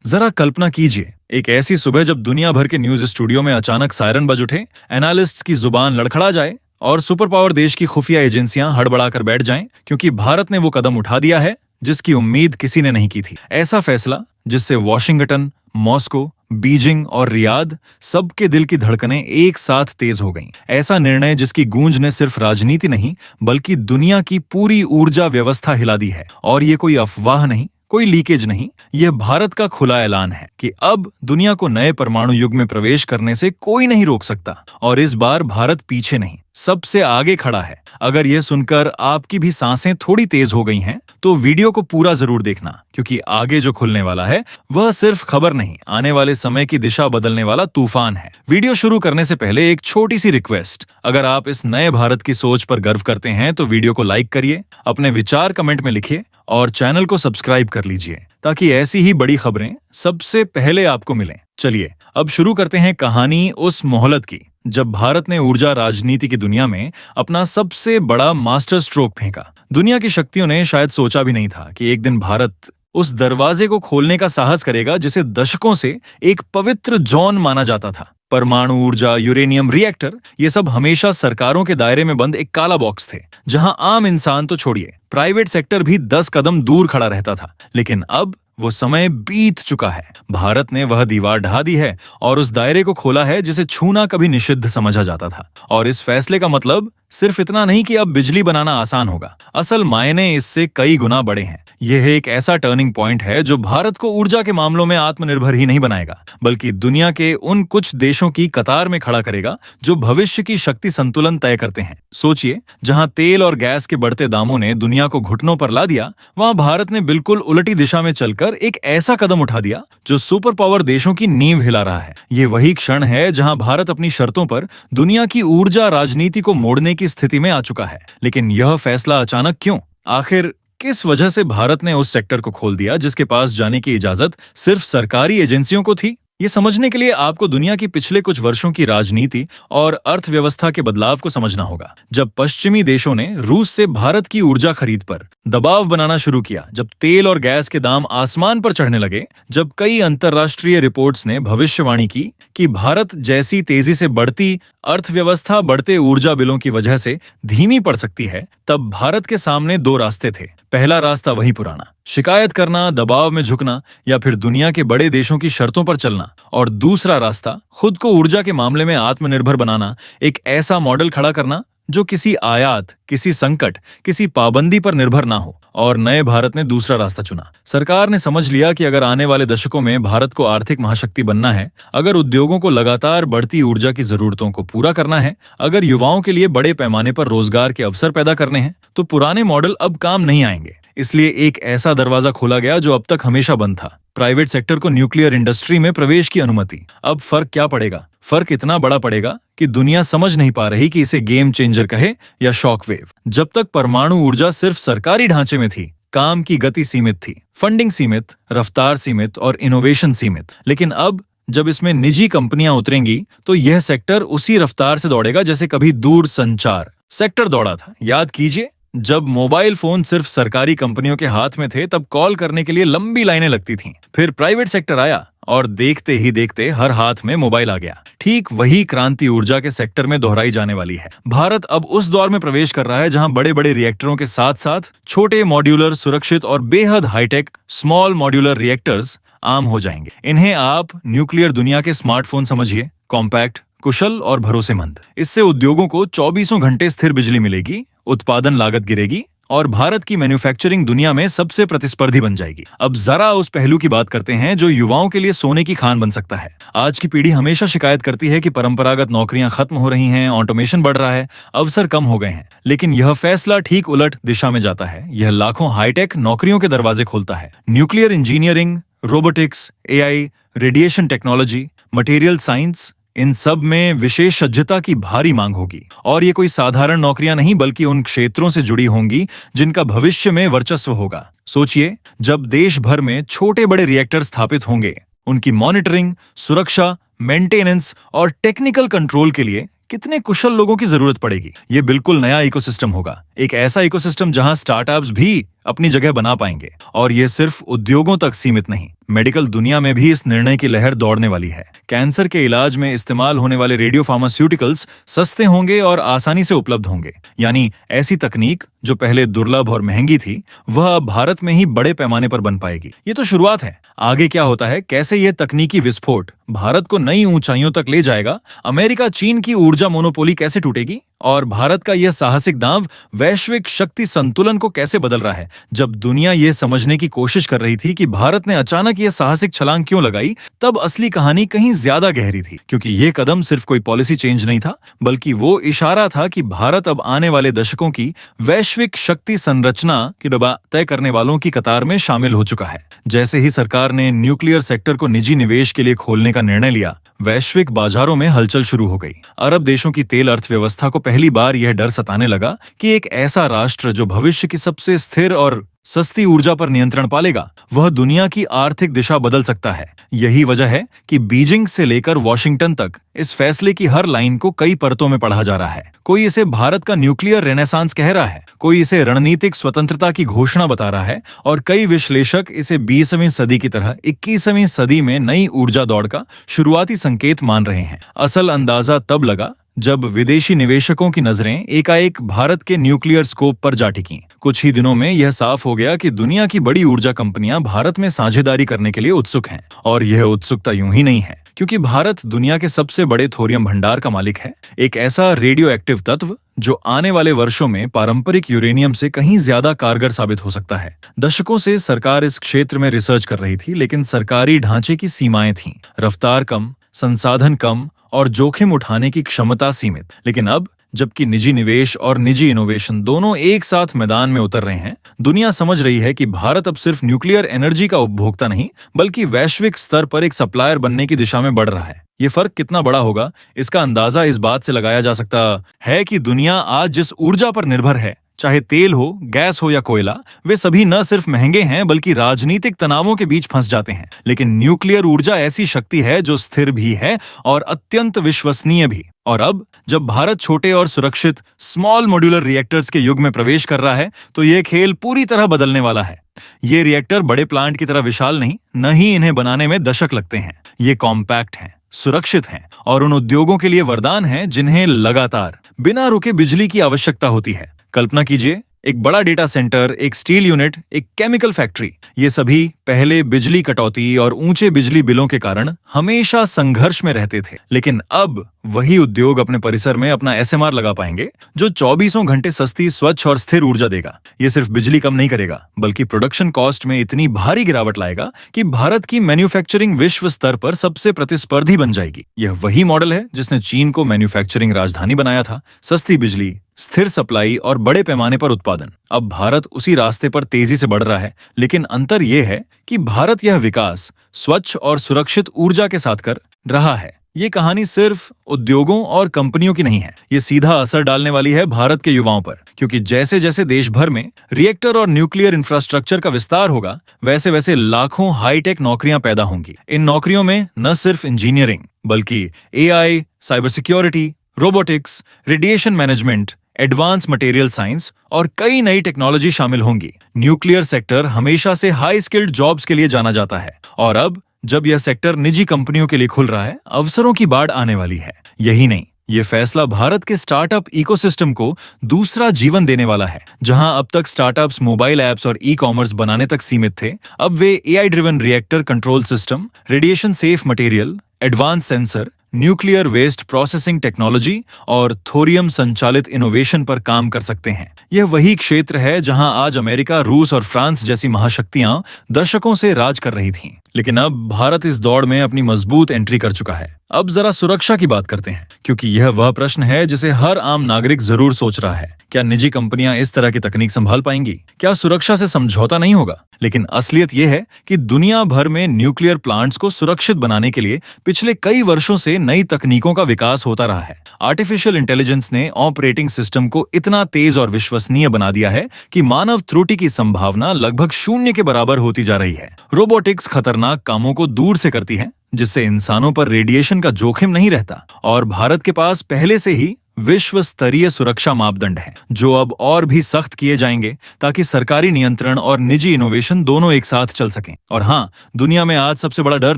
जरा कल्पना कीजिए, एक ऐसी सुबह जब दुनिया भर के न्यूज स्टूडियो में अचानक सायरन बज उठे, एनालिस्ट्स की जुबान लड़खड़ा जाए और सुपर पावर देश की खुफिया एजेंसियां हड़बड़ाकर बैठ जाएं क्योंकि भारत ने वो कदम उठा दिया है जिसकी उम्मीद किसी ने नहीं की थी। ऐसा फैसला जिससे वॉशिंगटन, मॉस्को, बीजिंग और रियाद सबके दिल की धड़कनें एक साथ तेज हो गईं। ऐसा निर्णय जिसकी गूंज ने सिर्फ राजनीति नहीं बल्कि दुनिया की पूरी ऊर्जा व्यवस्था हिला दी है। और ये कोई अफवाह नहीं, कोई लीकेज नहीं, यह भारत का खुला ऐलान है कि अब दुनिया को नए परमाणु युग में प्रवेश करने से कोई नहीं रोक सकता। और इस बार भारत पीछे नहीं, सबसे आगे खड़ा है। अगर यह सुनकर आपकी भी सांसें थोड़ी तेज हो गई हैं, तो वीडियो को पूरा जरूर देखना, क्योंकि आगे जो खुलने वाला है वह सिर्फ खबर नहीं, आने वाले समय की दिशा बदलने वाला तूफान है। वीडियो शुरू करने से पहले एक छोटी सी रिक्वेस्ट, अगर आप इस नए भारत की सोच पर गर्व करते हैं तो वीडियो को लाइक करिए, अपने विचार कमेंट में लिखिए और चैनल को सब्सक्राइब कर लीजिए ताकि ऐसी ही बड़ी खबरें सबसे पहले आपको मिलें। चलिए अब शुरू करते हैं कहानी उस मोहलत की जब भारत ने ऊर्जा राजनीति की दुनिया में अपना सबसे बड़ा मास्टर स्ट्रोक फेंका। दुनिया की शक्तियों ने शायद सोचा भी नहीं था कि एक दिन भारत उस दरवाजे को खोलने का साहस करेगा जिसे दशकों से एक पवित्र जॉन माना जाता था। परमाणु ऊर्जा, यूरेनियम रिएक्टर, ये सब हमेशा सरकारों के दायरे में बंद एक काला बॉक्स थे, जहां आम इंसान तो छोड़िए, प्राइवेट सेक्टर भी 10 कदम दूर खड़ा रहता था। लेकिन अब वो समय बीत चुका है। भारत ने वह दीवार ढा दी है और उस दायरे को खोला है जिसे छूना कभी निषिद्ध समझा जाता था। और इस फैसले का मतलब सिर्फ इतना नहीं कि अब बिजली बनाना आसान होगा, असल मायने इससे कई गुना बड़े हैं। यह एक ऐसा टर्निंग पॉइंट है जो भारत को ऊर्जा के मामलों में आत्मनिर्भर ही नहीं बनाएगा, बल्कि दुनिया के उन कुछ देशों की कतार में खड़ा करेगा जो भविष्य की शक्ति संतुलन तय करते हैं। सोचिए, जहां तेल और गैस के बढ़ते दामों ने दुनिया को घुटनों पर ला दिया, वहां भारत ने बिल्कुल उलटी दिशा में चलकर एक ऐसा कदम उठा दिया जो सुपर पावर देशों की नींव हिला रहा है। ये वही क्षण है जहां भारत अपनी शर्तों पर दुनिया की ऊर्जा राजनीति को मोड़ने की स्थिति में आ चुका है। लेकिन यह फैसला अचानक क्यों? आखिर किस वजह से भारत ने उस सेक्टर को खोल दिया जिसके पास जाने की इजाजत सिर्फ सरकारी एजेंसियों को थी? ये समझने के लिए आपको दुनिया की पिछले कुछ वर्षों की राजनीति और अर्थव्यवस्था के बदलाव को समझना होगा। जब पश्चिमी देशों ने रूस से भारत की ऊर्जा खरीद पर दबाव बनाना शुरू किया, जब तेल और गैस के दाम आसमान पर चढ़ने लगे, जब कई अंतर्राष्ट्रीय रिपोर्ट्स ने भविष्यवाणी की कि भारत जैसी तेजी से बढ़ती अर्थव्यवस्था बढ़ते ऊर्जा बिलों की वजह से धीमी पड़ सकती है, तब भारत के सामने दो रास्ते थे। पहला रास्ता वही पुराना, शिकायत करना, दबाव में झुकना या फिर दुनिया के बड़े देशों की शर्तों पर चलना। और दूसरा रास्ता खुद को ऊर्जा के मामले में आत्मनिर्भर बनाना, एक ऐसा मॉडल खड़ा करना जो किसी आयात, किसी संकट, किसी पाबंदी पर निर्भर ना हो। और नए भारत ने दूसरा रास्ता चुना। सरकार ने समझ लिया कि अगर आने वाले दशकों में भारत को आर्थिक महाशक्ति बनना है, अगर उद्योगों को लगातार बढ़ती ऊर्जा की जरूरतों को पूरा करना है, अगर युवाओं के लिए बड़े पैमाने पर रोजगार के अवसर पैदा करने हैं, तो पुराने मॉडल अब काम नहीं आएंगे। इसलिए एक ऐसा दरवाजा खोला गया जो अब तक हमेशा बंद था, प्राइवेट सेक्टर को न्यूक्लियर इंडस्ट्री में प्रवेश की अनुमति। अब फर्क क्या पड़ेगा? फर्क इतना बड़ा पड़ेगा कि दुनिया समझ नहीं पा रही कि इसे गेम चेंजर कहे या शॉक वेव। जब तक परमाणु ऊर्जा सिर्फ सरकारी ढांचे में थी, काम की गति सीमित थी, फंडिंग सीमित, रफ्तार सीमित और इनोवेशन सीमित। लेकिन अब जब इसमें निजी कंपनियां उतरेंगी तो यह सेक्टर उसी रफ्तार से दौड़ेगा जैसे कभी दूर संचार सेक्टर दौड़ा था। याद कीजिए, जब मोबाइल फोन सिर्फ सरकारी कंपनियों के हाथ में थे, तब कॉल करने के लिए लंबी लाइनें लगती थीं। फिर प्राइवेट सेक्टर आया और देखते ही देखते हर हाथ में मोबाइल आ गया। ठीक वही क्रांति ऊर्जा के सेक्टर में दोहराई जाने वाली है। भारत अब उस दौर में प्रवेश कर रहा है जहां बड़े बड़े रिएक्टरों के साथ साथ छोटे मॉड्यूलर, सुरक्षित और बेहद हाईटेक स्मॉल मॉड्यूलर रिएक्टर्स आम हो जाएंगे। इन्हें आप न्यूक्लियर दुनिया के स्मार्टफोन समझिए, कॉम्पैक्ट, कुशल और भरोसेमंद। इससे उद्योगों को 24 घंटे स्थिर बिजली मिलेगी, उत्पादन लागत गिरेगी और भारत की मैन्युफैक्चरिंग दुनिया में सबसे प्रतिस्पर्धी बन जाएगी। अब जरा उस पहलू की बात करते हैं जो युवाओं के लिए सोने की खान बन सकता है। आज की पीढ़ी हमेशा शिकायत करती है कि परंपरागत नौकरियां खत्म हो रही हैं, ऑटोमेशन बढ़ रहा है, अवसर कम हो गए हैं। लेकिन यह फैसला ठीक उलट दिशा में जाता है। यह लाखों हाईटेक नौकरियों के दरवाजे खोलता है। Nuclear engineering, robotics, AI, radiation technology, material science, इन सब में विशेषज्ञता की भारी मांग होगी। और ये कोई साधारण नौकरियां नहीं बल्कि उन क्षेत्रों से जुड़ी होंगी जिनका भविष्य में वर्चस्व होगा। सोचिए, जब देश भर में छोटे बड़े रिएक्टर स्थापित होंगे, उनकी मॉनिटरिंग, सुरक्षा, मेंटेनेंस और टेक्निकल कंट्रोल के लिए कितने कुशल लोगों की जरूरत पड़ेगी। ये बिल्कुल नया इकोसिस्टम होगा, एक ऐसा इकोसिस्टम जहां स्टार्टअप्स भी अपनी जगह बना पाएंगे। और ये सिर्फ उद्योगों तक सीमित नहीं, मेडिकल दुनिया में भी इस निर्णय की लहर दौड़ने वाली है। कैंसर के इलाज में इस्तेमाल होने वाले रेडियो फार्मास्यूटिकल्स सस्ते होंगे और आसानी से उपलब्ध होंगे। यानी ऐसी तकनीक जो पहले दुर्लभ और महंगी थी, वह अब भारत में ही बड़े पैमाने पर बन पाएगी। ये तो शुरुआत है, आगे क्या होता है, कैसे ये तकनीकी विस्फोट भारत को नई ऊंचाइयों तक ले जाएगा, अमेरिका चीन की ऊर्जा मोनोपोली कैसे टूटेगी, और भारत का यह साहसिक दांव वैश्विक शक्ति संतुलन को कैसे बदल रहा है। जब दुनिया ये समझने की कोशिश कर रही थी कि भारत ने अचानक यह साहसिक छलांग क्यों लगाई, तब असली कहानी कहीं ज्यादा गहरी थी। क्योंकि ये कदम सिर्फ कोई पॉलिसी चेंज नहीं था, बल्कि वो इशारा था कि भारत अब आने वाले दशकों की वैश्विक शक्ति संरचना की डबा तय करने वालों की कतार में शामिल हो चुका है। जैसे ही सरकार ने न्यूक्लियर सेक्टर को निजी निवेश के लिए खोलने का निर्णय लिया, वैश्विक बाजारों में हलचल शुरू हो गई। अरब देशों की तेल अर्थव्यवस्था को पहली बार यह डर सताने लगा कि एक ऐसा राष्ट्र जो भविष्य की सबसे स्थिर और सस्ती ऊर्जा पर नियंत्रण पालेगा, वह दुनिया की आर्थिक दिशा बदल सकता है। यही वजह है कि बीजिंग से लेकर वॉशिंगटन तक इस फैसले की हर लाइन को कई परतों में पढ़ा जा रहा है। कोई इसे भारत का न्यूक्लियर रेनेसांस कह रहा है, कोई इसे रणनीतिक स्वतंत्रता की घोषणा बता रहा है, और कई विश्लेषक इसे 20वीं सदी की तरह 21वीं सदी में नई ऊर्जा दौड़ का शुरुआती संकेत मान रहे हैं। असल अंदाजा तब लगा जब विदेशी निवेशकों की नजरें एकाएक भारत के न्यूक्लियर स्कोप पर जा टिकीं। कुछ ही दिनों में यह साफ हो गया कि दुनिया की बड़ी ऊर्जा कंपनियां भारत में साझेदारी करने के लिए उत्सुक हैं। और यह उत्सुकता यूं ही नहीं है, क्योंकि भारत दुनिया के सबसे बड़े थोरियम भंडार का मालिक है, एक ऐसा रेडियो एक्टिव तत्व जो आने वाले वर्षों में पारंपरिक यूरेनियम से कहीं ज्यादा कारगर साबित हो सकता है। दशकों से सरकार इस क्षेत्र में रिसर्च कर रही थी, लेकिन सरकारी ढांचे की सीमाएं थीं, रफ्तार कम, संसाधन कम और जोखिम उठाने की क्षमता सीमित। लेकिन अब जबकि निजी निवेश और निजी इनोवेशन दोनों एक साथ मैदान में उतर रहे हैं, दुनिया समझ रही है कि भारत अब सिर्फ न्यूक्लियर एनर्जी का उपभोक्ता नहीं, बल्कि वैश्विक स्तर पर एक सप्लायर बनने की दिशा में बढ़ रहा है। ये फर्क कितना बड़ा होगा, इसका अंदाजा इस बात से लगाया जा सकता है कि दुनिया आज जिस ऊर्जा पर निर्भर है, चाहे तेल हो, गैस हो या कोयला, वे सभी न सिर्फ महंगे हैं बल्कि राजनीतिक तनावों के बीच फंस जाते हैं। लेकिन न्यूक्लियर ऊर्जा ऐसी शक्ति है जो स्थिर भी है और अत्यंत विश्वसनीय भी। और अब जब भारत छोटे और सुरक्षित स्मॉल मॉड्यूलर रिएक्टर्स के युग में प्रवेश कर रहा है, तो ये खेल पूरी तरह बदलने वाला है। ये रिएक्टर बड़े प्लांट की तरह विशाल नहीं, न ही इन्हें बनाने में दशक लगते हैं। ये कॉम्पैक्ट हैं, सुरक्षित हैं और उन उद्योगों के लिए वरदान हैं जिन्हें लगातार बिना रुके बिजली की आवश्यकता होती है। कल्पना कीजिए, एक बड़ा डेटा सेंटर, एक स्टील यूनिट, एक केमिकल फैक्ट्री, ये सभी पहले बिजली कटौती और ऊंचे बिजली बिलों के कारण हमेशा संघर्ष में रहते थे। लेकिन अब वही उद्योग अपने परिसर में अपना एसएमआर लगा पाएंगे जो 24 घंटे सस्ती, स्वच्छ और स्थिर ऊर्जा देगा। ये सिर्फ बिजली कम नहीं करेगा, बल्कि प्रोडक्शन कॉस्ट में इतनी भारी गिरावट लाएगा कि भारत की मैन्युफैक्चरिंग विश्व स्तर पर सबसे प्रतिस्पर्धी बन जाएगी। यह वही मॉडल है जिसने चीन को मैन्युफैक्चरिंग राजधानी बनाया था, सस्ती बिजली, स्थिर सप्लाई और बड़े पैमाने पर उत्पादन। अब भारत उसी रास्ते पर तेजी से बढ़ रहा है, लेकिन अंतर यह है कि भारत यह विकास स्वच्छ और सुरक्षित ऊर्जा के साथ कर रहा है। ये कहानी सिर्फ उद्योगों और कंपनियों की नहीं है, ये सीधा असर डालने वाली है भारत के युवाओं पर। क्योंकि जैसे जैसे देश भर में रिएक्टर और न्यूक्लियर इंफ्रास्ट्रक्चर का विस्तार होगा, वैसे वैसे लाखों हाईटेक नौकरियां पैदा होंगी। इन नौकरियों में न सिर्फ इंजीनियरिंग, बल्कि AI, cyber security, robotics, radiation management, advance material science और कई नई टेक्नोलॉजी शामिल होंगी। न्यूक्लियर सेक्टर हमेशा से हाई स्किल्ड जॉब्स के लिए जाना जाता है, और अब जब यह सेक्टर निजी कंपनियों के लिए खुल रहा है, अवसरों की बाढ़ आने वाली है। यही नहीं, ये फैसला भारत के स्टार्टअप इकोसिस्टम को दूसरा जीवन देने वाला है। जहां अब तक स्टार्टअप्स मोबाइल ऐप्स और ई कॉमर्स बनाने तक सीमित थे, अब वे AI driven reactor control system, radiation safe material, advance sensor, nuclear waste processing technology और थोरियम संचालित इनोवेशन पर काम कर सकते हैं। यह वही क्षेत्र है जहां आज अमेरिका, रूस और फ्रांस जैसी महाशक्तियां दशकों से राज कर रही थीं। लेकिन अब भारत इस दौड़ में अपनी मजबूत एंट्री कर चुका है। अब जरा सुरक्षा की बात करते हैं, क्योंकि यह वह प्रश्न है जिसे हर आम नागरिक जरूर सोच रहा है। क्या निजी कंपनियां इस तरह की तकनीक संभाल पाएंगी? क्या सुरक्षा से समझौता नहीं होगा? लेकिन असलियत यह है कि दुनिया भर में न्यूक्लियर प्लांट्स को सुरक्षित बनाने के लिए पिछले कई वर्षों से नई तकनीकों का विकास होता रहा है। आर्टिफिशियल इंटेलिजेंस ने ऑपरेटिंग सिस्टम को इतना तेज और विश्वसनीय बना दिया है कि मानव त्रुटि की संभावना लगभग शून्य के बराबर होती जा रही है। रोबोटिक्स खतरनाक कामों को दूर से करती है, जिससे इंसानों पर रेडिएशन का जोखिम नहीं रहता। और भारत के पास पहले से ही विश्व स्तरीय सुरक्षा मापदंड हैं, जो अब और भी सख्त किए जाएंगे ताकि सरकारी नियंत्रण और निजी इनोवेशन दोनों एक साथ चल सकें। और हाँ, दुनिया में आज सबसे बड़ा डर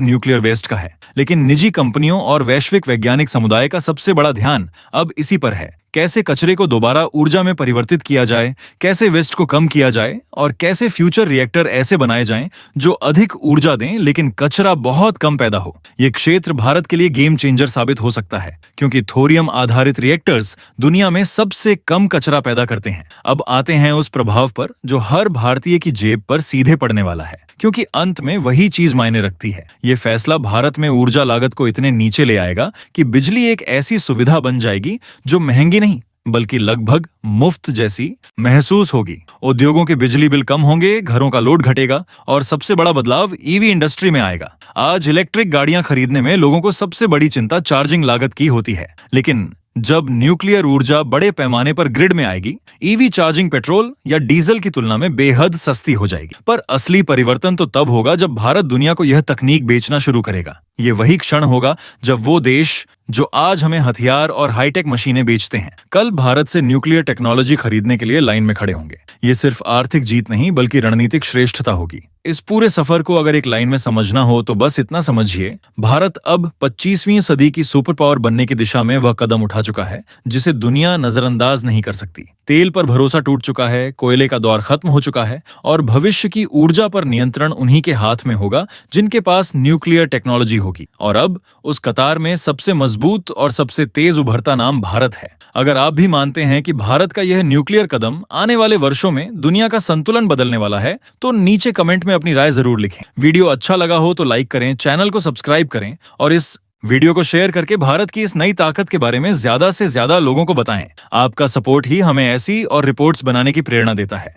न्यूक्लियर वेस्ट का है, लेकिन निजी कंपनियों और वैश्विक वैज्ञानिक समुदाय का सबसे बड़ा ध्यान अब इसी पर है। कैसे कचरे को दोबारा ऊर्जा में परिवर्तित किया जाए, कैसे वेस्ट को कम किया जाए और कैसे फ्यूचर रिएक्टर ऐसे बनाए जाएं जो अधिक ऊर्जा दें लेकिन कचरा बहुत कम पैदा हो। ये क्षेत्र भारत के लिए गेम चेंजर साबित हो सकता है, क्योंकि थोरियम आधारित रिएक्टर्स दुनिया में सबसे कम कचरा पैदा करते हैं। अब आते हैं उस प्रभाव पर जो हर भारतीय की जेब पर सीधे पड़ने वाला है, क्योंकि अंत में वही चीज मायने रखती है। ये फैसला भारत में ऊर्जा लागत को इतने नीचे ले आएगा कि बिजली एक ऐसी सुविधा बन जाएगी जो महंगी नहीं बल्कि लगभग मुफ्त जैसी महसूस होगी। उद्योगों के बिजली बिल कम होंगे, घरों का लोड घटेगा और सबसे बड़ा बदलाव ईवी इंडस्ट्री में आएगा। आज इलेक्ट्रिक गाड़ियां खरीदने में लोगों को सबसे बड़ी चिंता चार्जिंग लागत की होती है, लेकिन जब न्यूक्लियर ऊर्जा बड़े पैमाने पर ग्रिड में आएगी, ईवी चार्जिंग पेट्रोल या डीजल की तुलना में बेहद सस्ती हो जाएगी। पर असली परिवर्तन तो तब होगा जब भारत दुनिया को यह तकनीक बेचना शुरू करेगा। ये वही क्षण होगा जब वो देश जो आज हमें हथियार और हाईटेक मशीनें बेचते हैं, कल भारत से न्यूक्लियर टेक्नोलॉजी खरीदने के लिए लाइन में खड़े होंगे। ये सिर्फ आर्थिक जीत नहीं बल्कि रणनीतिक श्रेष्ठता होगी। इस पूरे सफर को अगर एक लाइन में समझना हो तो बस इतना समझिए, भारत अब 25वीं सदी की सुपर पावर बनने की दिशा में वह कदम उठा चुका है जिसे दुनिया नजरअंदाज नहीं कर सकती। तेल पर भरोसा टूट चुका है, कोयले का दौर खत्म हो चुका है और भविष्य की ऊर्जा पर नियंत्रण उन्हीं के हाथ में होगा जिनके पास न्यूक्लियर टेक्नोलॉजी होगी। और अब उस कतार में सबसे मजबूत और सबसे तेज उभरता नाम भारत है। अगर आप भी मानते हैं कि भारत का यह न्यूक्लियर कदम आने वाले वर्षों में दुनिया का संतुलन बदलने वाला है, तो नीचे कमेंट में अपनी राय जरूर लिखें। वीडियो अच्छा लगा हो तो लाइक करें, चैनल को सब्सक्राइब करें और इस वीडियो को शेयर करके भारत की इस नई ताकत के बारे में ज्यादा से ज्यादा लोगों को बताएं। आपका सपोर्ट ही हमें ऐसी और रिपोर्ट्स बनाने की प्रेरणा देता है।